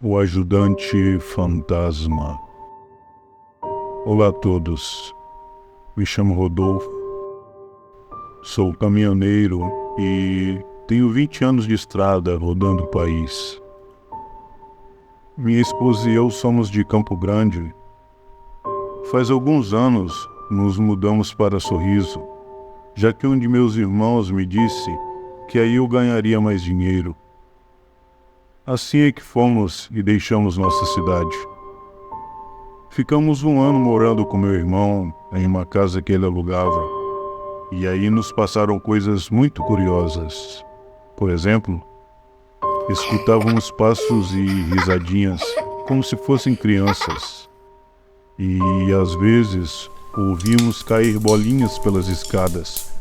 O ajudante fantasma. Olá a todos, me chamo Rodolfo, sou caminhoneiro e tenho 20 anos de estrada rodando o país. Minha esposa e eu somos de Campo Grande. Faz alguns anos nos mudamos para Sorriso, já que um de meus irmãos me disse que aí eu ganharia mais dinheiro. Assim é que fomos e deixamos nossa cidade. Ficamos um ano morando com meu irmão em uma casa que ele alugava. E aí nos passaram coisas muito curiosas. Por exemplo, escutávamos passos e risadinhas como se fossem crianças. E às vezes ouvíamos cair bolinhas pelas escadas,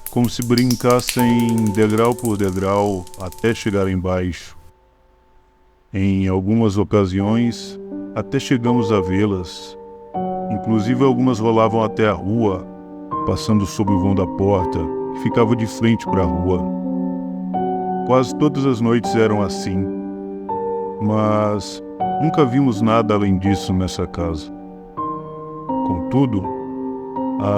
como se brincassem degrau por degrau até chegar embaixo. Em algumas ocasiões, até chegamos a vê-las. Inclusive algumas rolavam até a rua, passando sob o vão da porta, que ficava de frente para a rua. Quase todas as noites eram assim, mas nunca vimos nada além disso nessa casa. Contudo,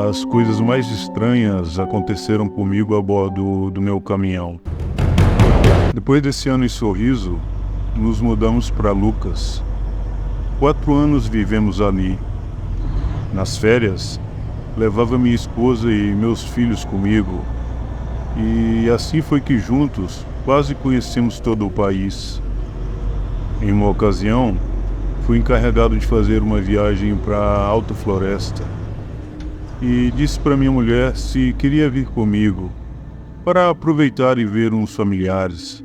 as coisas mais estranhas aconteceram comigo a bordo do meu caminhão. Depois desse ano em Sorriso, nos mudamos para Lucas. 4 anos vivemos ali. Nas férias, levava minha esposa e meus filhos comigo. E assim foi que juntos quase conhecemos todo o país. Em uma ocasião, fui encarregado de fazer uma viagem para a Alta Floresta. E disse para minha mulher se queria vir comigo, para aproveitar e ver uns familiares.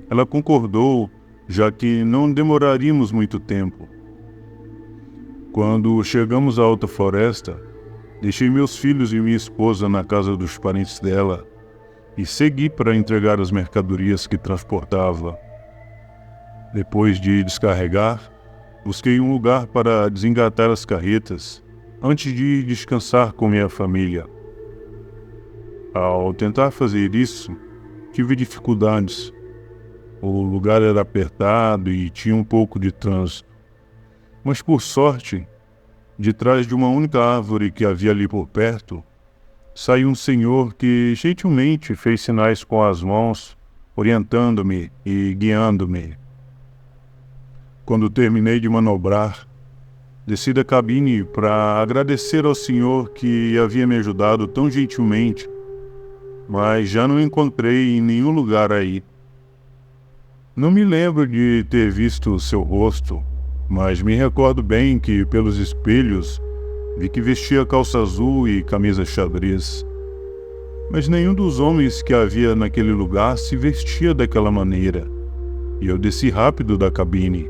Ela concordou, já que não demoraríamos muito tempo. Quando chegamos à Alta Floresta, deixei meus filhos e minha esposa na casa dos parentes dela e segui para entregar as mercadorias que transportava. Depois de descarregar, busquei um lugar para desengatar as carretas antes de descansar com minha família. Ao tentar fazer isso, tive dificuldades. O lugar era apertado e tinha um pouco de trânsito. Mas por sorte, de trás de uma única árvore que havia ali por perto, saiu um senhor que gentilmente fez sinais com as mãos, orientando-me e guiando-me. Quando terminei de manobrar, desci da cabine para agradecer ao senhor que havia me ajudado tão gentilmente, mas já não encontrei em nenhum lugar aí. Não me lembro de ter visto seu rosto, mas me recordo bem que, pelos espelhos, vi que vestia calça azul e camisa xadrez. Mas nenhum dos homens que havia naquele lugar se vestia daquela maneira, e eu desci rápido da cabine.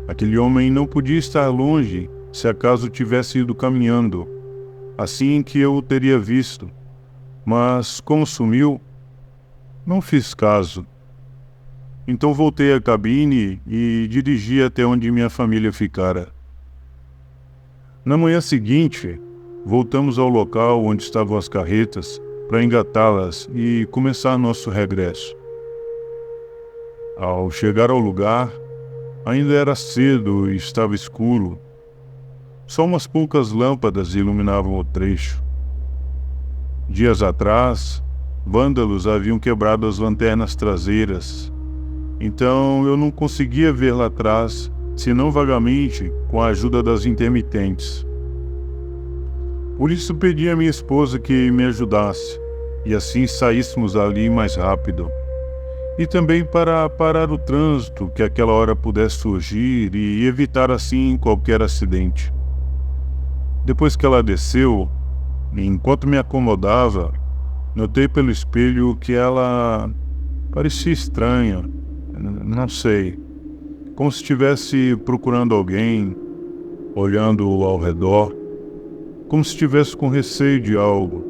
Aquele homem não podia estar longe, se acaso tivesse ido caminhando, assim que eu o teria visto. Mas, como sumiu, não fiz caso. Então voltei à cabine e dirigi até onde minha família ficara. Na manhã seguinte, voltamos ao local onde estavam as carretas para engatá-las e começar nosso regresso. Ao chegar ao lugar, ainda era cedo e estava escuro. Só umas poucas lâmpadas iluminavam o trecho. Dias atrás, vândalos haviam quebrado as lanternas traseiras. Então eu não conseguia ver lá atrás, senão vagamente, com a ajuda das intermitentes. Por isso pedi à minha esposa que me ajudasse, e assim saíssemos ali mais rápido. E também para parar o trânsito que àquela hora pudesse surgir e evitar assim qualquer acidente. Depois que ela desceu, enquanto me acomodava, notei pelo espelho que ela parecia estranha. Não sei, como se estivesse procurando alguém, olhando ao redor, como se estivesse com receio de algo.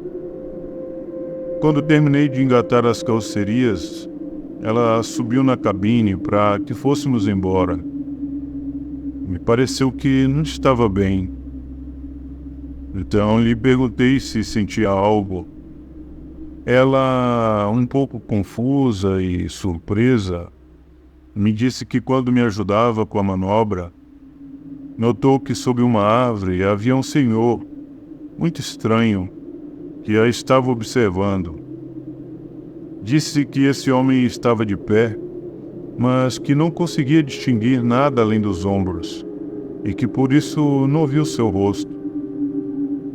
Quando terminei de engatar as carrocerias, ela subiu na cabine para que fôssemos embora. Me pareceu que não estava bem. Então lhe perguntei se sentia algo. Ela, um pouco confusa e surpresa, Me disse que quando me ajudava com a manobra, notou que sob uma árvore havia um senhor, muito estranho, que a estava observando. Disse que esse homem estava de pé, mas que não conseguia distinguir nada além dos ombros, e que por isso não viu seu rosto.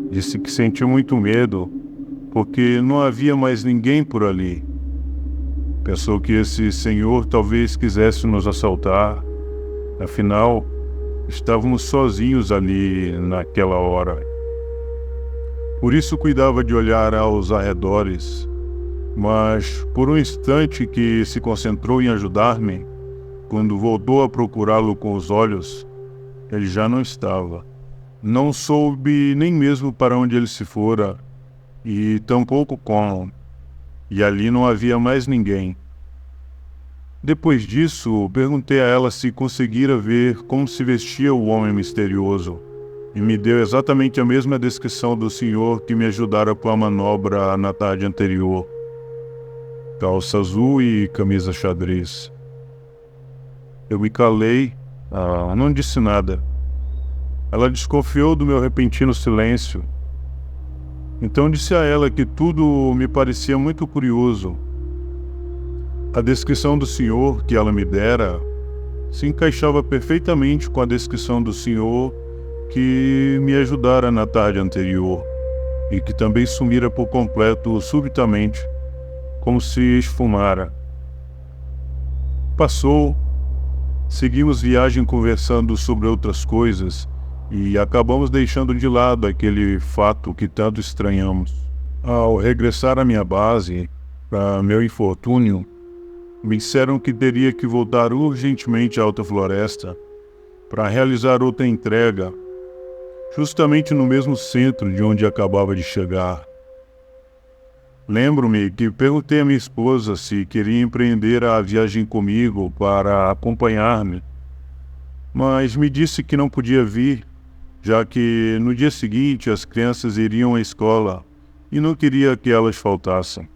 Disse que sentiu muito medo, porque não havia mais ninguém por ali. Pensou que esse senhor talvez quisesse nos assaltar, afinal, estávamos sozinhos ali naquela hora. Por isso cuidava de olhar aos arredores, mas por um instante que se concentrou em ajudar-me, quando voltou a procurá-lo com os olhos, ele já não estava. Não soube nem mesmo para onde ele se fora, e tampouco como, e ali não havia mais ninguém. Depois disso, perguntei a ela se conseguira ver como se vestia o homem misterioso, e me deu exatamente a mesma descrição do senhor que me ajudara com a manobra na tarde anterior. Calça azul e camisa xadrez. Eu me calei, não disse nada. Ela desconfiou do meu repentino silêncio. Então disse a ela que tudo me parecia muito curioso. A descrição do senhor que ela me dera se encaixava perfeitamente com a descrição do senhor que me ajudara na tarde anterior e que também sumira por completo subitamente, como se esfumara. Passou, seguimos viagem conversando sobre outras coisas e acabamos deixando de lado aquele fato que tanto estranhamos. Ao regressar à minha base, para meu infortúnio, me disseram que teria que voltar urgentemente à Alta Floresta para realizar outra entrega, justamente no mesmo centro de onde acabava de chegar. Lembro-me que perguntei à minha esposa se queria empreender a viagem comigo para acompanhar-me, mas me disse que não podia vir, já que no dia seguinte as crianças iriam à escola e não queria que elas faltassem.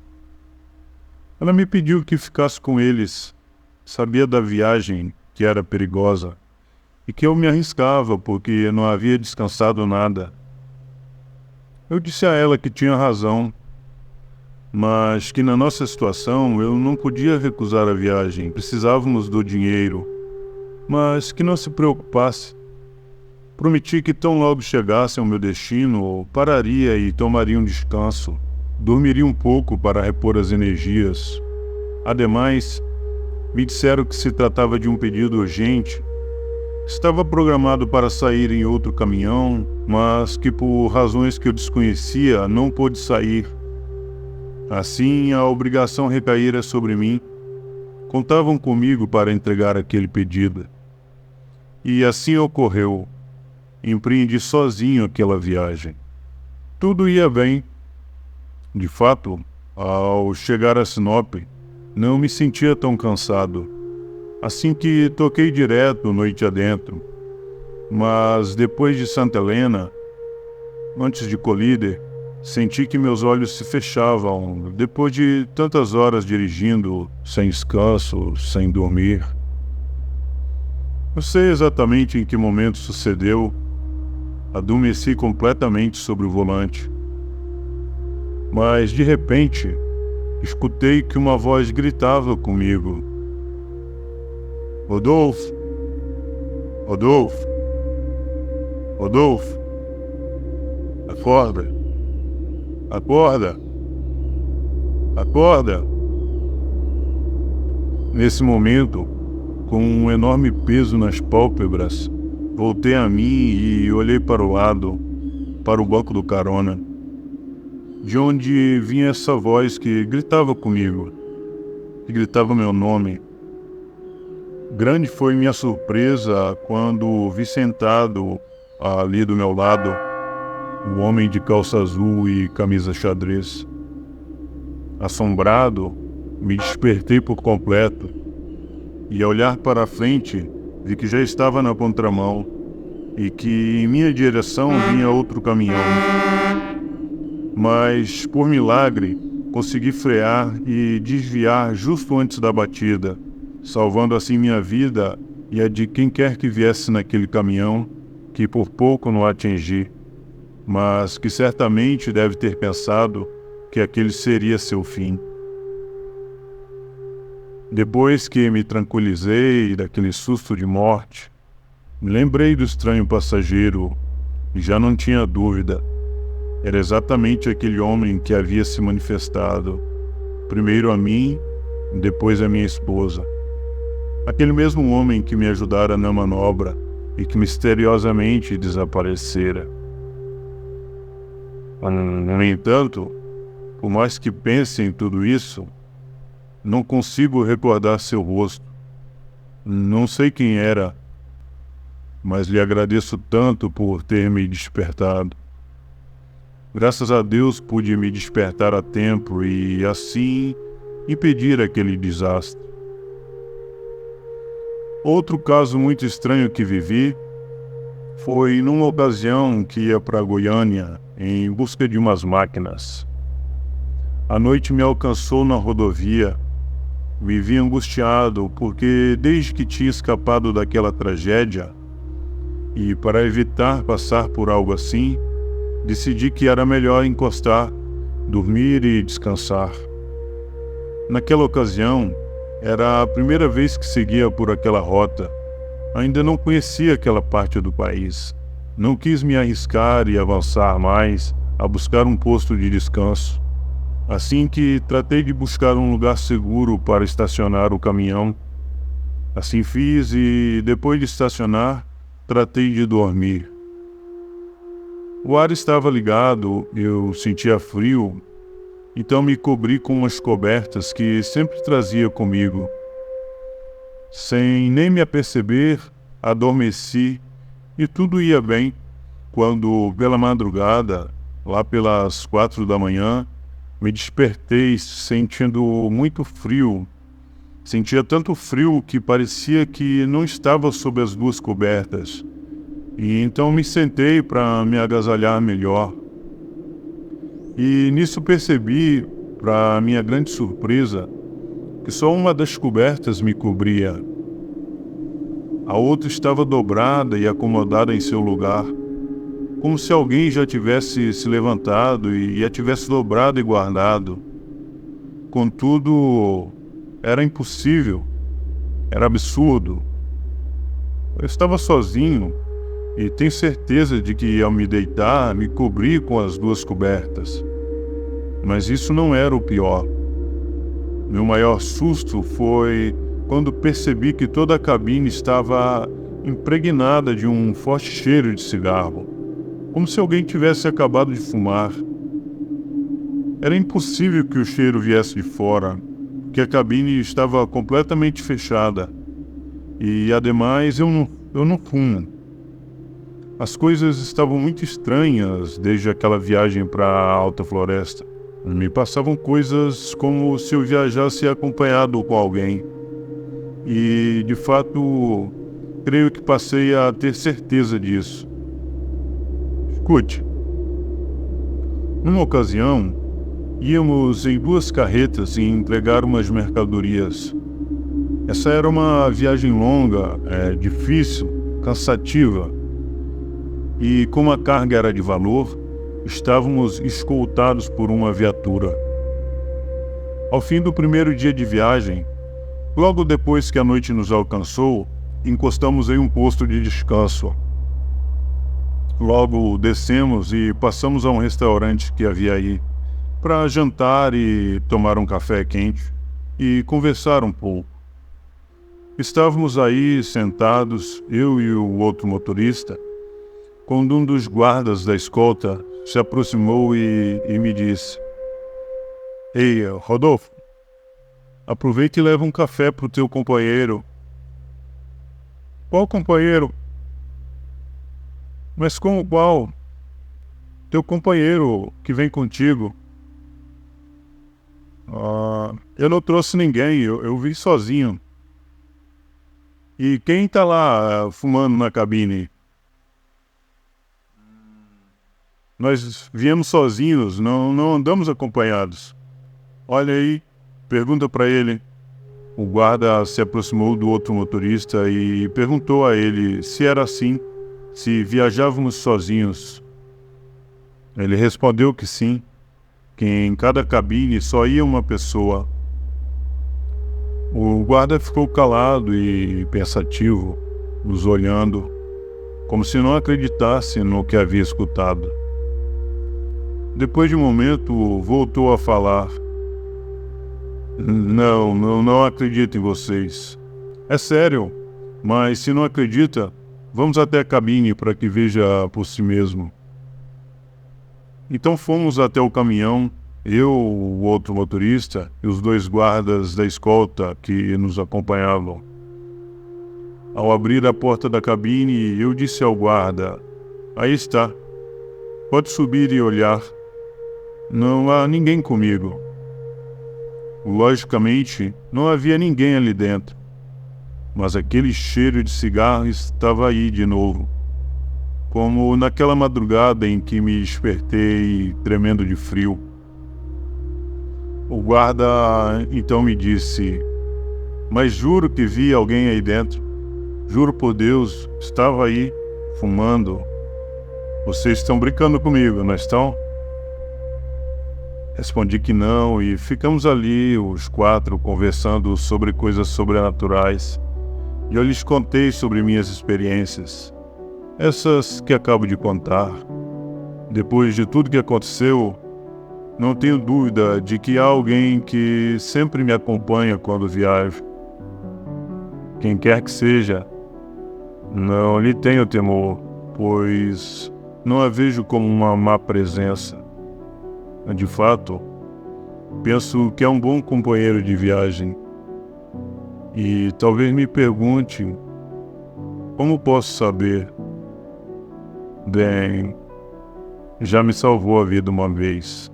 Ela me pediu que ficasse com eles, sabia da viagem, que era perigosa, e que eu me arriscava porque não havia descansado nada. Eu disse a ela que tinha razão, mas que na nossa situação eu não podia recusar a viagem, precisávamos do dinheiro, mas que não se preocupasse. Prometi que tão logo chegasse ao meu destino, pararia e tomaria um descanso, dormiria um pouco para repor as energias. Ademais, me disseram que se tratava de um pedido urgente. Estava programado para sair em outro caminhão, mas que por razões que eu desconhecia não pôde sair. Assim, a obrigação recaíra sobre mim. Contavam comigo para entregar aquele pedido. E assim ocorreu. Empreendi sozinho aquela viagem. Tudo ia bem. De fato, ao chegar a Sinop, não me sentia tão cansado. Assim que toquei direto noite adentro. Mas depois de Santa Helena, antes de Colíder, senti que meus olhos se fechavam depois de tantas horas dirigindo, sem descanso, sem dormir. Não sei exatamente em que momento sucedeu. Adormeci completamente sobre o volante. Mas, de repente, escutei que uma voz gritava comigo. Rodolfo! Rodolfo! Rodolfo! Acorda! Acorda! Acorda! Nesse momento, com um enorme peso nas pálpebras, voltei a mim e olhei para o lado, para o banco do carona, de onde vinha essa voz que gritava comigo, que gritava meu nome. Grande foi minha surpresa quando vi sentado ali do meu lado o homem de calça azul e camisa xadrez. Assombrado, me despertei por completo e, ao olhar para a frente, vi que já estava na contramão e que em minha direção vinha outro caminhão. Mas, por milagre, consegui frear e desviar justo antes da batida, salvando assim minha vida e a de quem quer que viesse naquele caminhão, que por pouco não atingi, mas que certamente deve ter pensado que aquele seria seu fim. Depois que me tranquilizei daquele susto de morte, me lembrei do estranho passageiro e já não tinha dúvida. Era exatamente aquele homem que havia se manifestado, primeiro a mim, depois a minha esposa. Aquele mesmo homem que me ajudara na manobra e que misteriosamente desaparecera. No entanto, por mais que pense em tudo isso, não consigo recordar seu rosto. Não sei quem era, mas lhe agradeço tanto por ter me despertado. Graças a Deus pude me despertar a tempo e, assim, impedir aquele desastre. Outro caso muito estranho que vivi foi numa ocasião que ia para Goiânia em busca de umas máquinas. A noite me alcançou na rodovia. Me vi angustiado porque, desde que tinha escapado daquela tragédia, e para evitar passar por algo assim, decidi que era melhor encostar, dormir e descansar. Naquela ocasião, era a primeira vez que seguia por aquela rota. Ainda não conhecia aquela parte do país. Não quis me arriscar e avançar mais a buscar um posto de descanso. Assim que tratei de buscar um lugar seguro para estacionar o caminhão. Assim fiz e, depois de estacionar, tratei de dormir. O ar estava ligado, eu sentia frio, então me cobri com umas cobertas que sempre trazia comigo. Sem nem me aperceber, adormeci e tudo ia bem, quando, pela madrugada, lá pelas 4 da manhã, me despertei sentindo muito frio. Sentia tanto frio que parecia que não estava sob as duas cobertas. E então me sentei para me agasalhar melhor. E nisso percebi, para minha grande surpresa, que só uma das cobertas me cobria. A outra estava dobrada e acomodada em seu lugar, como se alguém já tivesse se levantado e a tivesse dobrado e guardado. Contudo, era impossível, era absurdo. Eu estava sozinho e tenho certeza de que, ao me deitar, me cobri com as duas cobertas. Mas isso não era o pior. Meu maior susto foi quando percebi que toda a cabine estava impregnada de um forte cheiro de cigarro, como se alguém tivesse acabado de fumar. Era impossível que o cheiro viesse de fora, porque a cabine estava completamente fechada. E, ademais, eu não fumo. As coisas estavam muito estranhas desde aquela viagem para a Alta Floresta. Me passavam coisas como se eu viajasse acompanhado com alguém. E, de fato, creio que passei a ter certeza disso. Escute. Numa ocasião, íamos em 2 carretas e entregar umas mercadorias. Essa era uma viagem longa, difícil, cansativa. E como a carga era de valor, estávamos escoltados por uma viatura. Ao fim do primeiro dia de viagem, logo depois que a noite nos alcançou, encostamos em um posto de descanso. Logo descemos e passamos a um restaurante que havia aí, para jantar e tomar um café quente e conversar um pouco. Estávamos aí sentados, eu e o outro motorista, quando um dos guardas da escolta se aproximou e me disse: "Ei, Rodolfo, aproveita e leva um café para o teu companheiro." "Qual companheiro?" "Mas como qual?" "Teu companheiro que vem contigo." Eu não trouxe ninguém, eu vim sozinho." "E quem está lá fumando na cabine?" "Nós viemos sozinhos, não andamos acompanhados." "Olha aí, pergunta para ele." O guarda se aproximou do outro motorista e perguntou a ele se era assim, se viajávamos sozinhos. Ele respondeu que sim, que em cada cabine só ia uma pessoa. O guarda ficou calado e pensativo, nos olhando, como se não acreditasse no que havia escutado. Depois de um momento, voltou a falar. Não acredito em vocês. É sério, mas se não acredita, vamos até a cabine para que veja por si mesmo. Então fomos até o caminhão, eu, o outro motorista e os 2 guardas da escolta que nos acompanhavam. Ao abrir a porta da cabine, eu disse ao guarda: "Aí está, pode subir e olhar. Não há ninguém comigo." Logicamente, não havia ninguém ali dentro, mas aquele cheiro de cigarro estava aí de novo, como naquela madrugada em que me despertei tremendo de frio. O guarda então me disse: "Mas juro que vi alguém aí dentro. Juro por Deus, estava aí, fumando. Vocês estão brincando comigo, não estão?" Respondi que não e ficamos ali, os 4, conversando sobre coisas sobrenaturais. E eu lhes contei sobre minhas experiências, essas que acabo de contar. Depois de tudo que aconteceu, não tenho dúvida de que há alguém que sempre me acompanha quando viajo. Quem quer que seja, não lhe tenho temor, pois não a vejo como uma má presença. De fato, penso que é um bom companheiro de viagem. E talvez me pergunte, como posso saber? Bem, já me salvou a vida uma vez.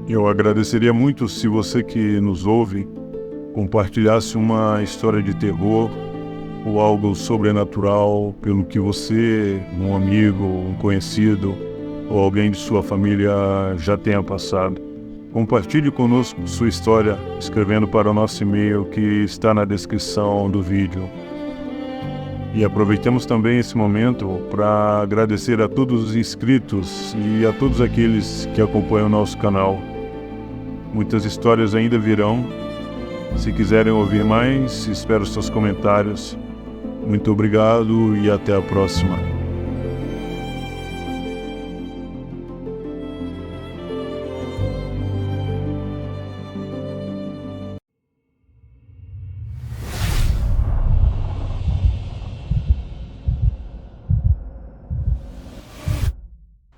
Eu agradeceria muito se você que nos ouve compartilhasse uma história de terror ou algo sobrenatural pelo que você, um amigo, um conhecido ou alguém de sua família já tenha passado. Compartilhe conosco sua história escrevendo para o nosso e-mail que está na descrição do vídeo. E aproveitemos também esse momento para agradecer a todos os inscritos e a todos aqueles que acompanham o nosso canal. Muitas histórias ainda virão. Se quiserem ouvir mais, espero seus comentários. Muito obrigado e até a próxima.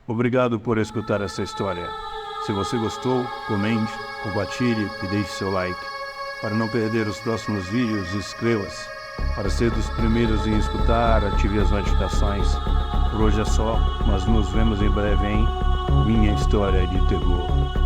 Obrigado por escutar essa história. Se você gostou, comente, compartilhe e deixe seu like. Para não perder os próximos vídeos, inscreva-se. Para ser dos primeiros em escutar, ative as notificações. Por hoje é só, mas nos vemos em breve em Minha História de Terror.